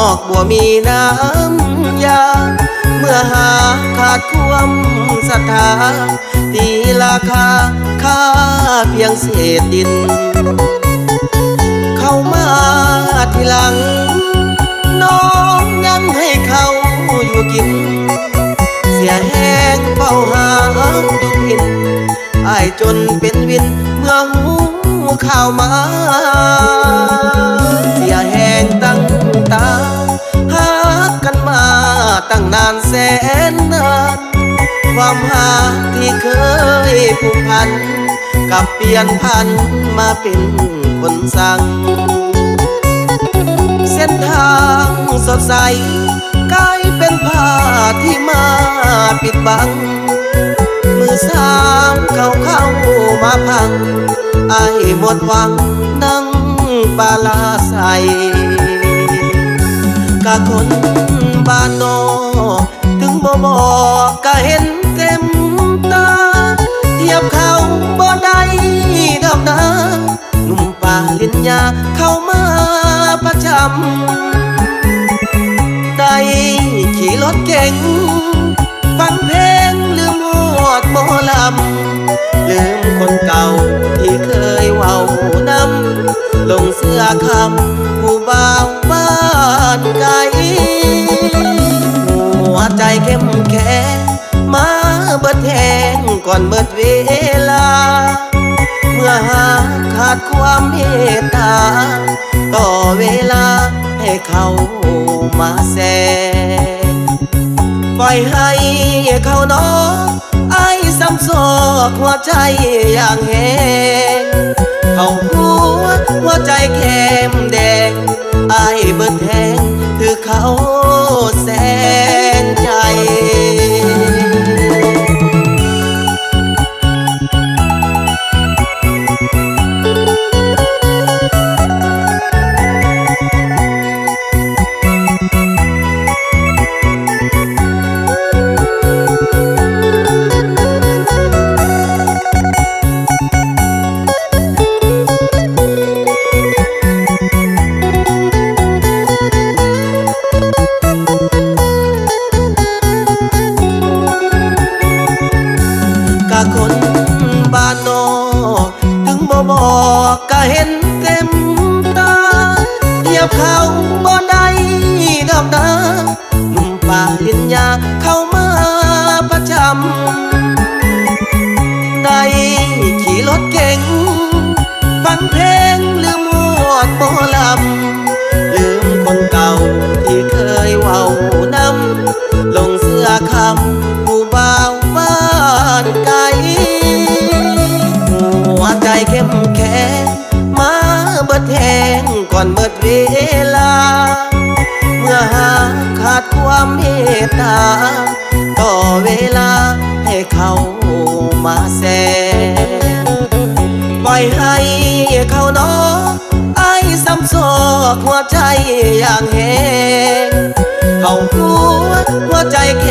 อกบ่มีน้ำยาเมื่อหาขาดความศรัทธาตีราคาค่าเพียงเศษดินเข้ามาทีหลังน้องยังให้เขาอยู่กินเสียแห้งเฝ้าหาดูพินอ้ายจนเป็นวินเมื่อหูข่าวมาเสียแห้งตั้งตาหากันมาตั้งนานแสนนานความหาที่เคยผูกพันกับเปลี่ยนพันมาเป็นคนสั่งเส้นทางสดใสกลายเป็นผ้าที่มาปิดบังมือสามเข้ามาพังไอ้หมดหวังนั่งปลาลาใสกะคนบ้านนอกถึงบ่บอกก็เห็นเต็มตาเทียบเขาบ่ได้ดอกนะหนุ่มป่าลินยาเข้ามาประจำได้ขี่รถเก่งฟังเพลงลืมหอดหมอลำลืมคนเก่าที่เคยเว้านำลงเสื้อคำผู้บ่าวบ้านไกลหัวใจเข้มแข็งมาเบิดแทงก่อนเบิดเวลาเมื่อหาขาดความเมตตาต่อเวลาให้เขามาแซงปล่อยให้เขาน้องไอ้ซ้ำซอกหัวใจอย่างแห้งเขาหัวใจแข็มแดงไอ้เบิดแทงคือเขาแสนใจคนบ้านนอกถึงบ่บอกก็เห็นเต็มตาเทียบเขาบ่ได้ดอกนะหนุ่มป่าลินยาเข้ามาประจำได้ขี่รถเก่งฟังเพลงลืมหอดหมอลำลืมคนเก่าที่เคยเว้านำลงเสื้อคำผู้บ่าวบ้านไกลหัวใจเข้มแข็งมาเบิดแทงก่อนเบิดเวลาเมื่อหาขาดความเมตตาต่อเวลาให้เขามาแซงปล่อยให้เขาน้องไอ้ซ้ำซอกหัวใจอย่างแห้งเขาหัวใจแข็